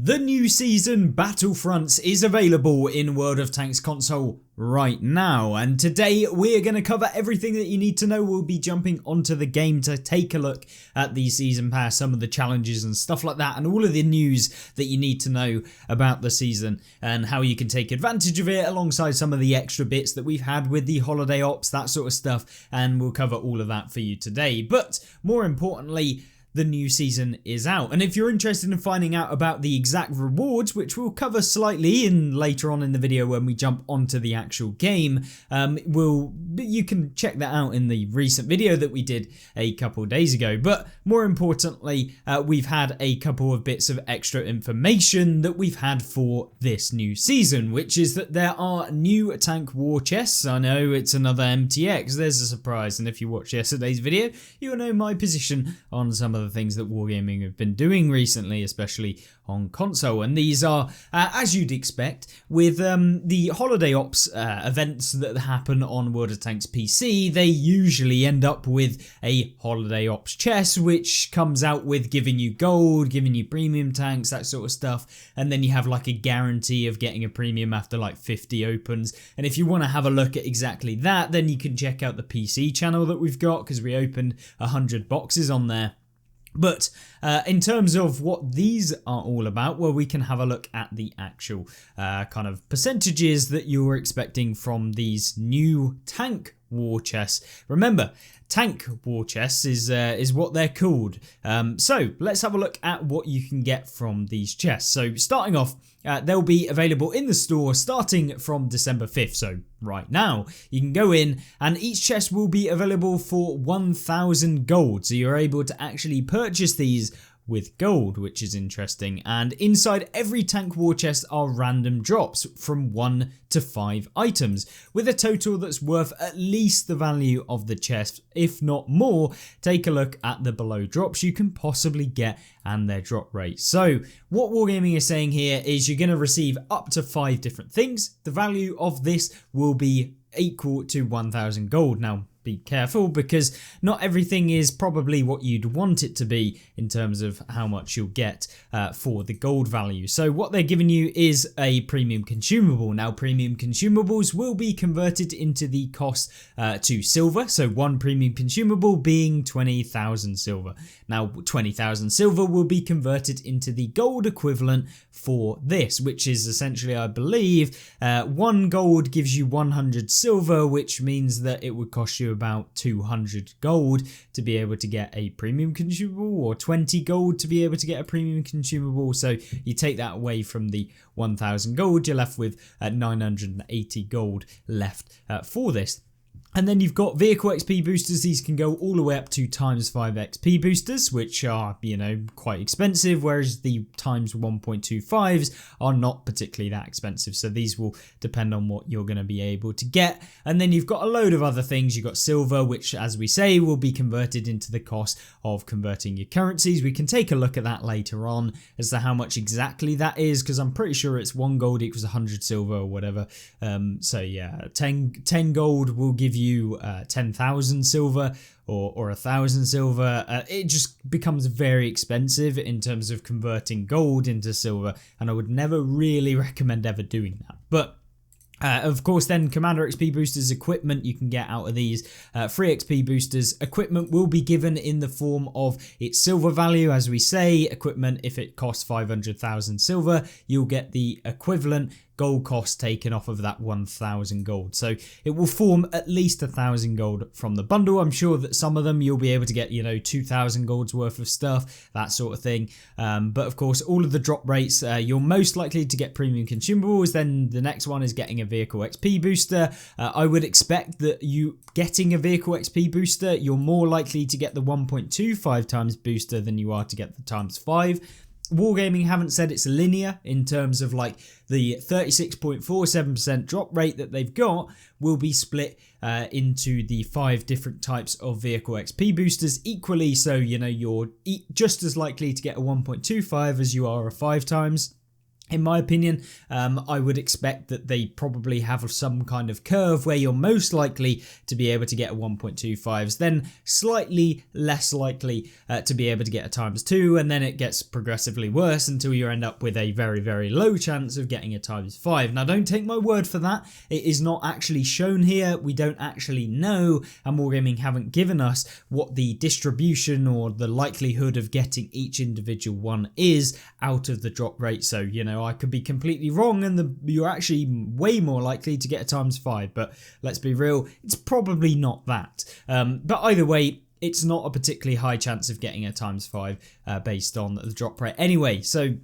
The new season, Battlefronts, is available in World of Tanks console right now, and today we're going to cover everything that you need to know. We'll be jumping onto the game to take a look at the season pass, some of the challenges and stuff like that, and all of the news that you need to know about the season and how you can take advantage of it, alongside some of the extra bits that we've had with the holiday ops, that sort of stuff, and we'll cover all of that for you today. But more importantly, the new season is out, and if you're interested in finding out about the exact rewards, which we'll cover slightly later on in the video when we jump onto the actual game, you can check that out in the recent video that we did a couple days ago. But more importantly, we've had a couple of bits of extra information that we've had for this new season, which is that there are new tank war chests. I know it's another MTX, there's a surprise, and if you watched yesterday's video, you'll know my position on some of the things that Wargaming have been doing recently, especially on console. And these are, as you'd expect, with the holiday ops events that happen on World of Tanks PC, they usually end up with a holiday ops chest, which comes out with giving you gold, giving you premium tanks, that sort of stuff. And then you have like a guarantee of getting a premium after like 50 opens. And if you want to have a look at exactly that, then you can check out the PC channel that we've got, because we opened 100 boxes on there. But in terms of what these are all about, well, we can have a look at the actual kind of percentages that you were expecting from these new tank war chests. Remember, tank war chests is what they're called. So let's have a look at what you can get from these chests. So starting off, they'll be available in the store starting from December 5th. So right now, you can go in and each chest will be available for 1,000 gold. So you're able to actually purchase these with gold, which is interesting. And inside every tank war chest are random drops from 1 to 5 items, with a total that's worth at least the value of the chest, if not more. Take a look at the below drops you can possibly get and their drop rate. So what Wargaming is saying here is you're going to receive up to 5 different things. The value of this will be equal to 1,000 gold. Now, be careful, because not everything is probably what you'd want it to be in terms of how much you'll get for the gold value. So what they're giving you is a premium consumable. Now, premium consumables will be converted into the cost to silver. So one premium consumable being 20,000 silver. Now, 20,000 silver will be converted into the gold equivalent for this, which is essentially, I believe, 1 gold gives you 100 silver, which means that it would cost you about 200 gold to be able to get a premium consumable, or 20 gold to be able to get a premium consumable. So you take that away from the 1,000 gold, you're left with 980 gold left for this. And then you've got vehicle XP boosters. These can go all the way up to ×5 XP boosters, which are, quite expensive, whereas the ×1.25s are not particularly that expensive. So these will depend on what you're going to be able to get. And then you've got a load of other things. You've got silver, which, as we say, will be converted into the cost of converting your currencies. We can take a look at that later on as to how much exactly that is, because I'm pretty sure it's 1 gold equals 100 silver or whatever. So yeah, 10 gold will give you 10,000 silver or 1,000 silver. It just becomes very expensive in terms of converting gold into silver, and I would never really recommend ever doing that. But of course, then Commander XP boosters, equipment you can get out of these. Free XP boosters, equipment will be given in the form of its silver value. As we say, equipment, if it costs 500,000 silver, you'll get the equivalent gold cost taken off of that 1,000 gold. So it will form at least 1,000 gold from the bundle. I'm sure that some of them you'll be able to get, 2,000 gold's worth of stuff, that sort of thing. But of course, all of the drop rates, you're most likely to get premium consumables. Then the next one is getting a vehicle XP booster. I would expect that you getting a vehicle XP booster, you're more likely to get the 1.25 times booster than you are to get the ×5. Wargaming haven't said it's linear in terms of like the 36.47% drop rate that they've got will be split into the 5 different types of vehicle XP boosters equally. So, you're just as likely to get a 1.25 as you are a 5 times. In my opinion, I would expect that they probably have some kind of curve where you're most likely to be able to get a 1.25s, then slightly less likely to be able to get a ×2, and then it gets progressively worse until you end up with a very, very low chance of getting a ×5. Now, don't take my word for that. It is not actually shown here. We don't actually know, and Wargaming haven't given us what the distribution or the likelihood of getting each individual one is out of the drop rate. So, you know, I could be completely wrong and you're actually way more likely to get a ×5, but let's be real, it's probably not that. But either way, it's not a particularly high chance of getting a ×5 based on the drop rate anyway. So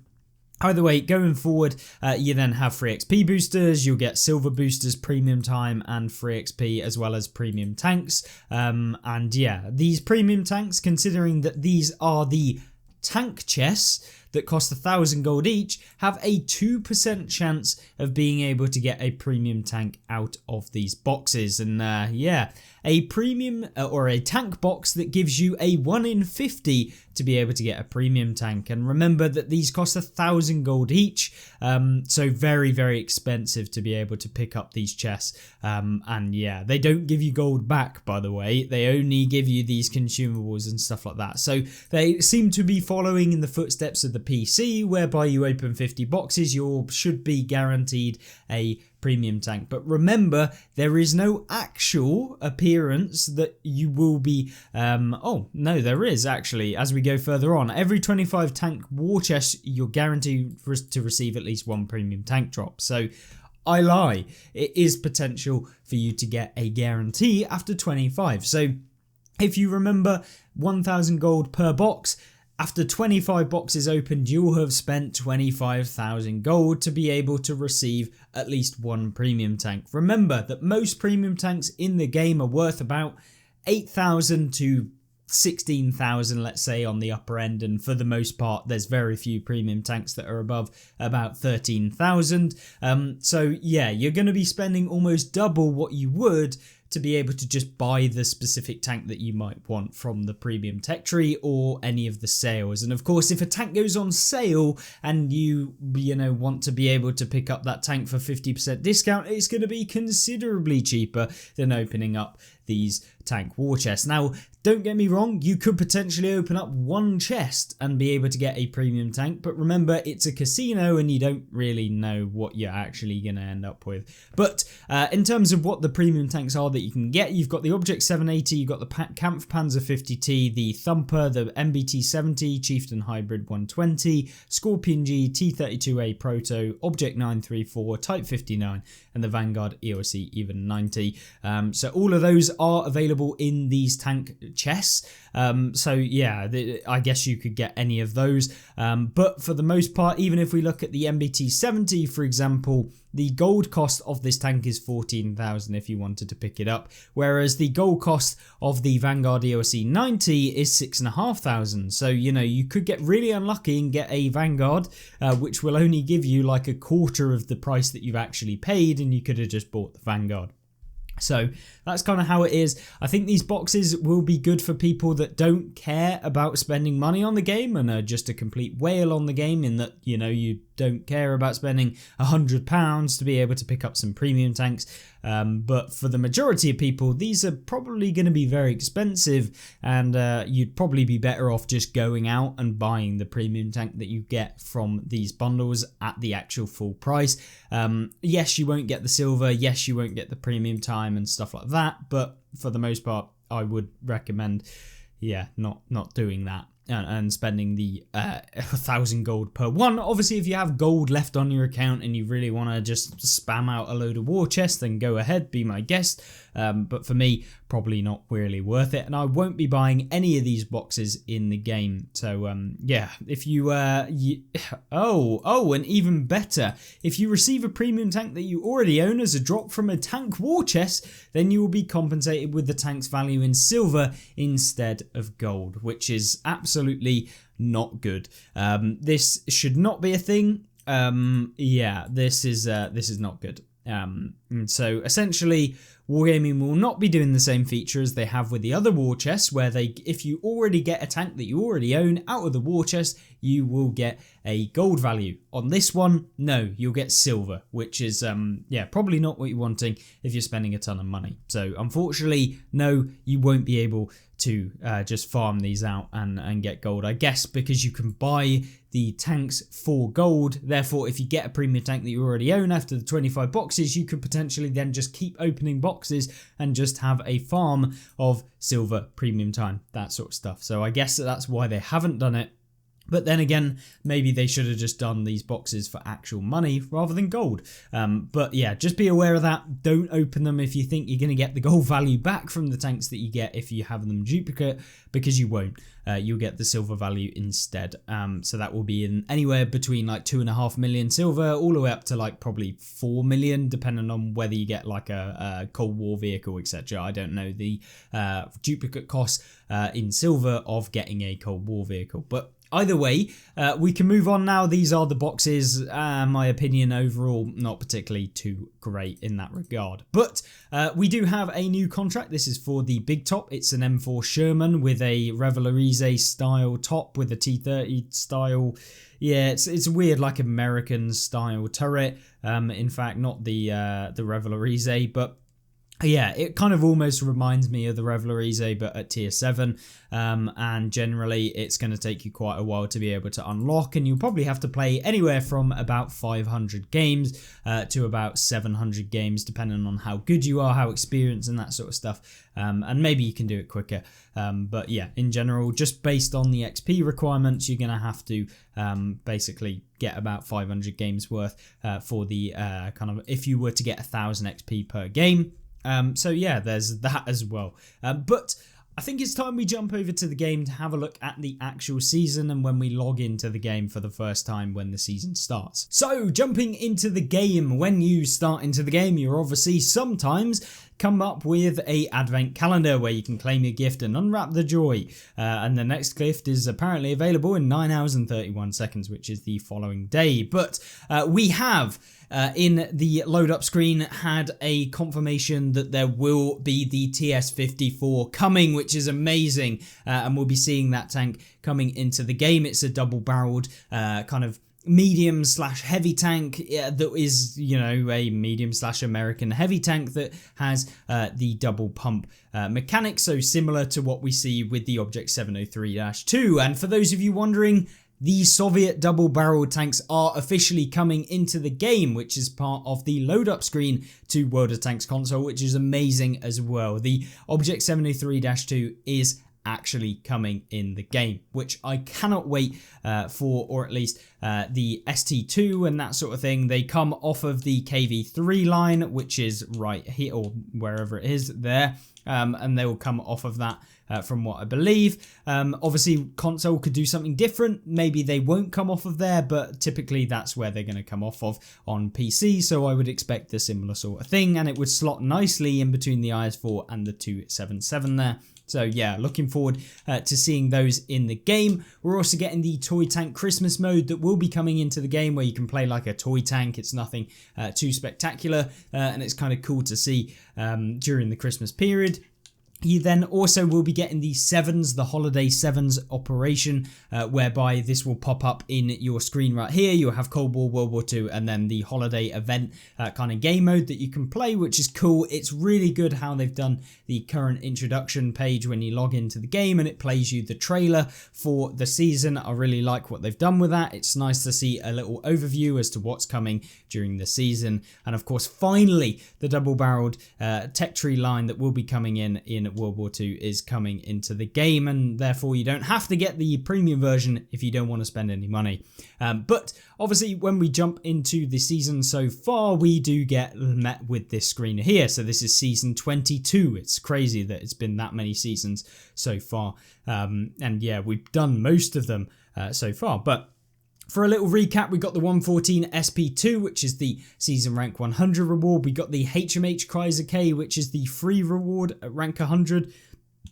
either way, going forward, you then have free XP boosters, you'll get silver boosters, premium time, and free XP, as well as premium tanks. And yeah, these premium tanks, considering that these are the tank chests that cost 1,000 gold each, have a 2% chance of being able to get a premium tank out of these boxes. And yeah, a premium or a tank box that gives you a 1 in 50 to be able to get a premium tank. And remember that these cost 1,000 gold each, so very, very expensive to be able to pick up these chests. And yeah, they don't give you gold back, by the way. They only give you these consumables and stuff like that. So they seem to be following in the footsteps of the PC, whereby you open 50 boxes, you should be guaranteed a premium tank. But remember, there is no actual appearance that you will be oh no, there is actually. As we go further on, every 25 tank war chest, you're guaranteed to receive at least 1 premium tank drop. So I lie, it is potential for you to get a guarantee after 25. So if you remember, 1,000 gold per box. After 25 boxes opened, you'll have spent 25,000 gold to be able to receive at least 1 premium tank. Remember that most premium tanks in the game are worth about 8,000 to 16,000, let's say, on the upper end, and for the most part there's very few premium tanks that are above about 13,000. So yeah, you're going to be spending almost double what you would to be able to just buy the specific tank that you might want from the premium tech tree or any of the sales. And of course, if a tank goes on sale and you want to be able to pick up that tank for 50% discount, it's going to be considerably cheaper than opening up these tank war chests. Now, don't get me wrong, you could potentially open up 1 chest and be able to get a premium tank, but remember, it's a casino and you don't really know what you're actually going to end up with. But in terms of what the premium tanks are that you can get, you've got the Object 780, you've got the Kampfpanzer 50T, the Thumper, the MBT 70, Chieftain Hybrid 120, Scorpion G, T32A Proto, Object 934, Type 59, and the Vanguard EOC Even 90. So all of those are available in these tank chests. So yeah, I guess you could get any of those. But for the most part, even if we look at the MBT 70, for example, the gold cost of this tank is 14,000 if you wanted to pick it up, whereas the gold cost of the Vanguard EOC 90 is 6,500. So, you could get really unlucky and get a Vanguard, which will only give you like a quarter of the price that you've actually paid, and you could have just bought the Vanguard. So that's kind of how it is. I think these boxes will be good for people that don't care about spending money on the game and are just a complete whale on the game, in that, you don't care about spending £100 to be able to pick up some premium tanks. But for the majority of people, these are probably going to be very expensive, and you'd probably be better off just going out and buying the premium tank that you get from these bundles at the actual full price. Yes, you won't get the silver. Yes, you won't get the premium time and stuff like that. But for the most part, I would recommend, not doing that. And spending the 1,000 gold per one. Obviously, if you have gold left on your account and you really want to just spam out a load of war chests, then go ahead, be my guest. But for me, probably not really worth it, and I won't be buying any of these boxes in the game. So yeah, if you and even better, if you receive a premium tank that you already own as a drop from a tank war chest, then you will be compensated with the tank's value in silver instead of gold, which is absolutely not good. This should not be a thing. Yeah, this is not good. And so essentially Wargaming will not be doing the same feature as they have with the other war chests, where if you already get a tank that you already own out of the war chest, you will get a gold value. On this one, no, you'll get silver, which is probably not what you're wanting if you're spending a ton of money. So unfortunately, no, you won't be able to just farm these out and get gold, I guess, because you can buy the tanks for gold. Therefore, if you get a premium tank that you already own after the 25 boxes, you could potentially then just keep opening boxes and just have a farm of silver, premium time, that sort of stuff. So I guess that's why they haven't done it. But then again, maybe they should have just done these boxes for actual money rather than gold. But yeah, just be aware of that. Don't open them if you think you're going to get the gold value back from the tanks that you get if you have them duplicate, because you won't. You'll get the silver value instead. So that will be in anywhere between like 2.5 million silver all the way up to like probably 4 million, depending on whether you get like a Cold War vehicle, etc. I don't know the duplicate cost in silver of getting a Cold War vehicle, but either way, we can move on now. These are the boxes. My opinion overall, not particularly too great in that regard. But we do have a new contract. This is for the big top. It's an M4 Sherman with a Revelarize style top with a T30 style. Yeah, it's weird, like American style turret. In fact, not the Revelarize, but yeah, it kind of almost reminds me of the Revelarize, but at tier 7, and generally it's going to take you quite a while to be able to unlock, and you'll probably have to play anywhere from about 500 games to about 700 games, depending on how good you are, how experienced and that sort of stuff, and maybe you can do it quicker, but yeah, in general, just based on the XP requirements, you're going to have to basically get about 500 games worth for the kind of, if you were to get 1000 XP per game. So yeah, there's that as well. But I think it's time we jump over to the game to have a look at the actual season and when we log into the game for the first time when the season starts. So jumping into the game, when you start into the game, you're obviously sometimes come up with a advent calendar where you can claim your gift and unwrap the joy. And the next gift is apparently available in 9 hours and 31 seconds, which is the following day. But we have in the load up screen had a confirmation that there will be the TS-54 coming, which is amazing, and we'll be seeing that tank coming into the game. It's a double barreled kind of medium / heavy tank that is, you know, a medium / American heavy tank that has the double pump mechanics, so similar to what we see with the Object 703-2. And for those of you wondering, the Soviet double-barreled tanks are officially coming into the game, which is part of the load-up screen to World of Tanks console, which is amazing as well. The Object 703-2 is actually coming in the game, which I cannot wait for, or at least the ST2 and that sort of thing. They come off of the KV3 line, which is right here, or wherever it is there, and they will come off of that from what I believe. Obviously console could do something different, maybe they won't come off of there, but typically that's where they're going to come off of on PC, so I would expect a similar sort of thing, and it would slot nicely in between the IS-4 and the 277 there. So yeah, looking forward to seeing those in the game. We're also getting the Toy Tank Christmas mode that will be coming into the game, where you can play like a toy tank. It's nothing too spectacular, and it's kind of cool to see during the Christmas period. You then also will be getting the Sevens, the Holiday Sevens operation, whereby this will pop up in your screen right here. You'll have Cold War, World War II, and then the holiday event kind of game mode that you can play, which is cool. It's really good how they've done the current introduction page when you log into the game, and it plays you the trailer for the season. I really like what they've done with that. It's nice to see a little overview as to what's coming during the season. And of course, finally, the double-barreled tech tree line that will be coming in World War II is coming into the game, and therefore you don't have to get the premium version if you don't want to spend any money. But obviously when we jump into the season so far, we do get met with this screen here. So this is season 22. It's crazy that it's been that many seasons so far. And yeah, we've done most of them so far. But for a little recap, we got the 114 SP2, which is the season rank 100 reward. We got the HMH Kaiser K, which is the free reward at rank 100.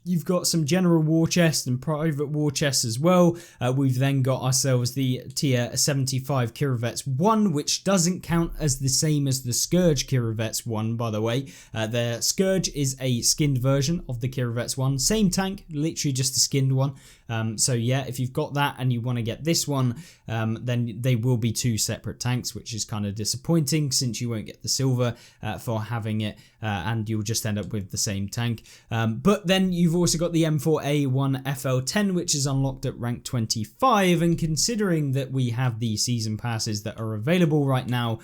You've got some general war chests and private war chests as well. We've then got ourselves the tier 75 Kirovets 1, which doesn't count as the same as the Scourge Kirovets 1, by the way. The Scourge is a skinned version of the Kirovets 1. Same tank, literally just a skinned one. So yeah, if you've got that and you want to get this one, then they will be two separate tanks, which is kind of disappointing since you won't get the silver for having it, and you'll just end up with the same tank. But then you've also got the M4A1 FL10, which is unlocked at rank 25, and considering that we have the season passes that are available right now,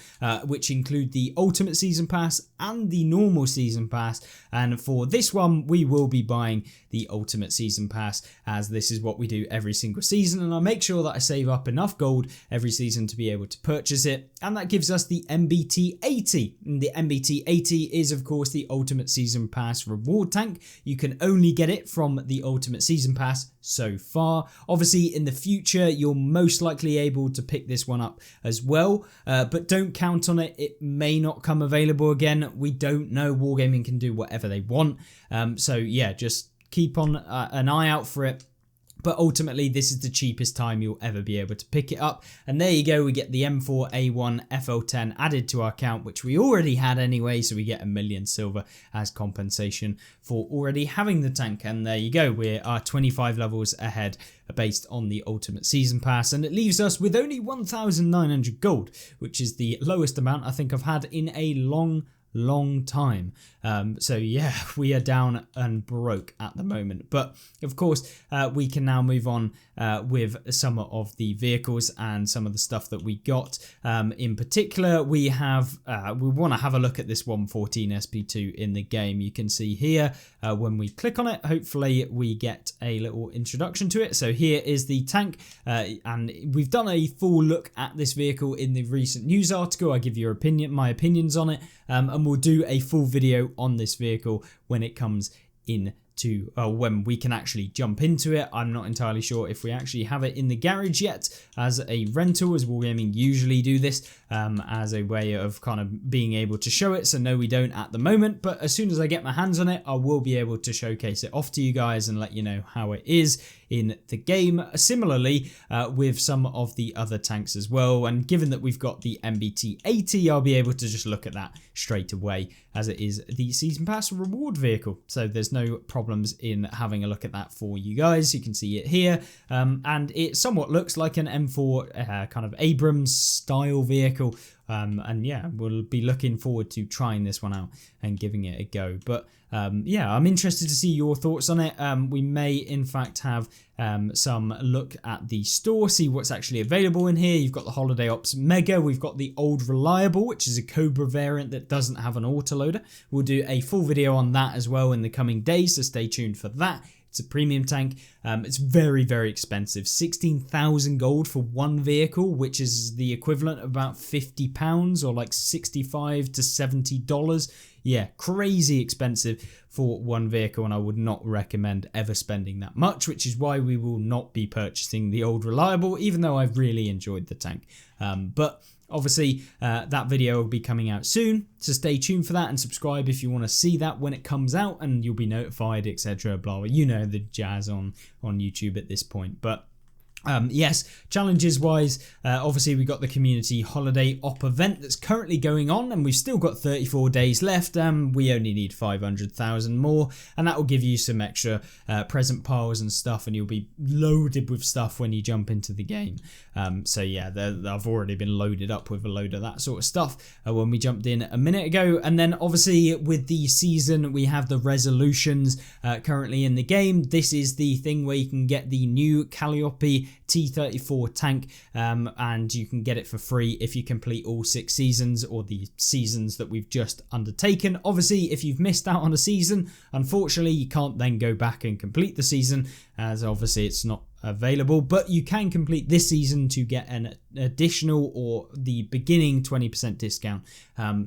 which include the Ultimate Season Pass and the normal Season Pass, and for this one we will be buying the Ultimate Season Pass, as this is what we do every single season, and I make sure that I save up enough gold every season to be able to purchase it, and that gives us the MBT 80. And the MBT 80 is of course the Ultimate Season Pass reward tank. You can only get it from the Ultimate Season Pass so far. Obviously in the future you're most likely able to pick this one up as well, but don't count on it. It may not come available again. We don't know. Wargaming can do whatever they want, so yeah, just keep on an eye out for it. But ultimately, this is the cheapest time you'll ever be able to pick it up. And there you go, we get the M4A1 FL10 added to our account, which we already had anyway, so we get 1 million silver as compensation for already having the tank. And there you go, we are 25 levels ahead based on the Ultimate Season Pass, and it leaves us with only 1,900 gold, which is the lowest amount I think I've had in a long time. So yeah, we are down and broke at the moment, but of course we can now move on with some of the vehicles and some of the stuff that we got. In particular, we want to have a look at this 114 SP2 in the game. You can see here when we click on it, hopefully we get a little introduction to it. So here is the tank, and we've done a full look at this vehicle in the recent news article. I give you my opinions on it, and we'll do a full video on this vehicle when it comes in to when we can actually jump into it. I'm not entirely sure if we actually have it in the garage yet as a rental, as Wargaming usually do this as a way of kind of being able to show it. So no, we don't at the moment, but as soon as I get my hands on it, I will be able to showcase it off to you guys and let you know how it is in the game. Similarly with some of the other tanks as well, and given that we've got the MBT 80, I'll be able to just look at that straight away, as it is the Season Pass reward vehicle, so there's no problems in having a look at that for you guys. You can see it here, and it somewhat looks like an M4 kind of Abrams style vehicle, and yeah, we'll be looking forward to trying this one out and giving it a go. But yeah, I'm interested to see your thoughts on it. We may in fact have some look at the store, see what's actually available in here. You've got the Holiday Ops Mega, we've got the Old Reliable, which is a Cobra variant that doesn't have an autoloader. We'll do a full video on that as well in the coming days, so stay tuned for that. It's a premium tank. It's very, very expensive. 16,000 gold for one vehicle, which is the equivalent of about £50 or like $65 to $70. Yeah, crazy expensive for one vehicle, and I would not recommend ever spending that much, which is why we will not be purchasing the Old Reliable, even though I've really enjoyed the tank. But obviously, that video will be coming out soon, so stay tuned for that and subscribe if you want to see that when it comes out, and you'll be notified, etc. Blah, blah. You know the jazz on YouTube at this point. But yes, challenges wise, obviously we got the community holiday op event that's currently going on, and we've still got 34 days left. We only need 500,000 more, and that will give you some extra present piles and stuff, and you'll be loaded with stuff when you jump into the game. So yeah, I've already been loaded up with a load of that sort of stuff when we jumped in a minute ago. And then obviously with the season, we have the resolutions currently in the game. This is the thing where you can get the new Calliope T34 tank, and you can get it for free if you complete all 6 seasons, or the seasons that we've just undertaken. Obviously, if you've missed out on a season, unfortunately you can't then go back and complete the season, as obviously it's not available, but you can complete this season to get an additional or the beginning 20% discount.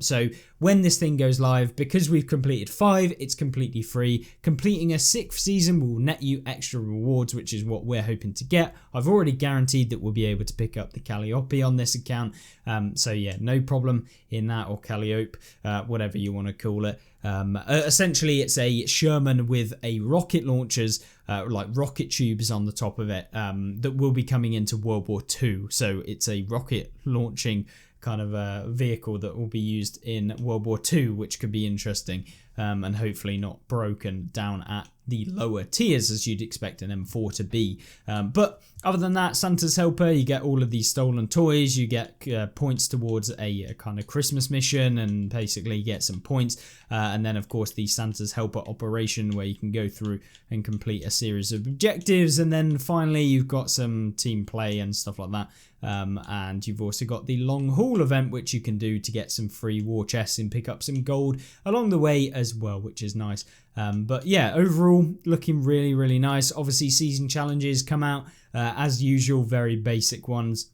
So when this thing goes live, because we've completed 5, it's completely free. Completing a 6th season will net you extra rewards, which is what we're hoping to get. I've already guaranteed that we'll be able to pick up the Calliope on this account. So yeah, no problem in that, or Calliope, whatever you want to call it. Essentially it's a Sherman with a rocket launchers, like rocket tubes on the top of it, that will be coming into World War II. So it's a rocket launching kind of a vehicle that will be used in World War II, which could be interesting, and hopefully not broken down at the lower tiers as you'd expect an M4 to be. But other than that, Santa's Helper, you get all of these stolen toys, you get points towards a kind of Christmas mission, and basically get some points, and then of course the Santa's Helper operation, where you can go through and complete a series of objectives, and then finally you've got some team play and stuff like that. And you've also got the long haul event, which you can do to get some free war chests and pick up some gold along the way as well, which is nice. But yeah, overall looking really, really nice. Obviously season challenges come out as usual, very basic ones,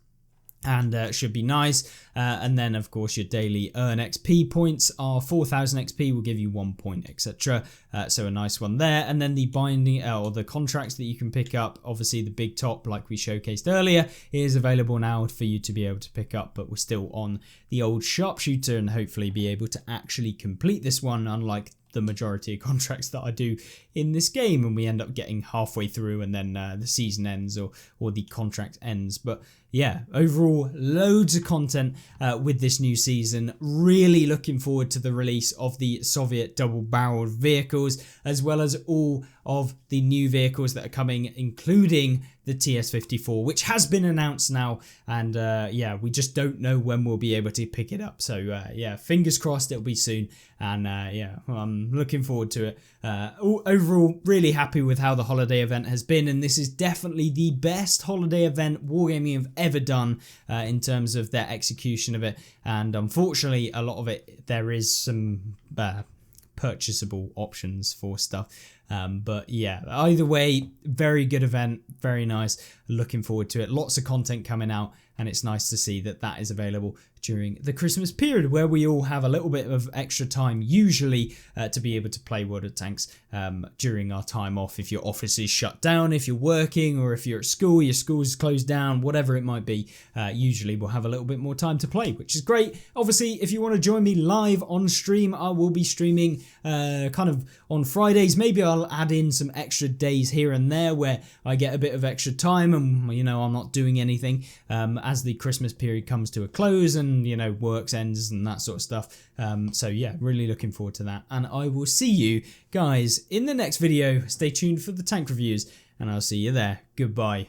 and should be nice. And then of course your daily earn XP points are 4,000 XP, will give you 1 point, etc. So a nice one there. And then the binding or the contracts that you can pick up, obviously the big top, like we showcased earlier, is available now for you to be able to pick up, but we're still on the old sharpshooter, and hopefully be able to actually complete this one, unlike the majority of contracts that I do in this game, and we end up getting halfway through and then the season ends or the contract ends. But yeah, overall loads of content with this new season. Really looking forward to the release of the Soviet double-barreled vehicles, as well as all of the new vehicles that are coming, including the TS-54, which has been announced now, and yeah, we just don't know when we'll be able to pick it up. So yeah, fingers crossed it'll be soon, and yeah, I'm looking forward to it. Overall, really happy with how the holiday event has been, and this is definitely the best holiday event Wargaming have ever done in terms of their execution of it. And unfortunately, a lot of it, there is some purchasable options for stuff. But yeah, either way, very good event, very nice. Looking forward to it. Lots of content coming out, and it's nice to see that that is available during the Christmas period, where we all have a little bit of extra time usually to be able to play World of Tanks during our time off. If your office is shut down, if you're working, or if you're at school, your school's closed down, whatever it might be, usually we'll have a little bit more time to play, which is great. Obviously, if you want to join me live on stream, I will be streaming kind of on Fridays. Maybe I'll add in some extra days here and there where I get a bit of extra time, and you know, I'm not doing anything as the Christmas period comes to a close, and you know, works ends and that sort of stuff. So yeah, really looking forward to that, and I will see you guys in the next video. Stay tuned for the tank reviews, and I'll see you there. Goodbye.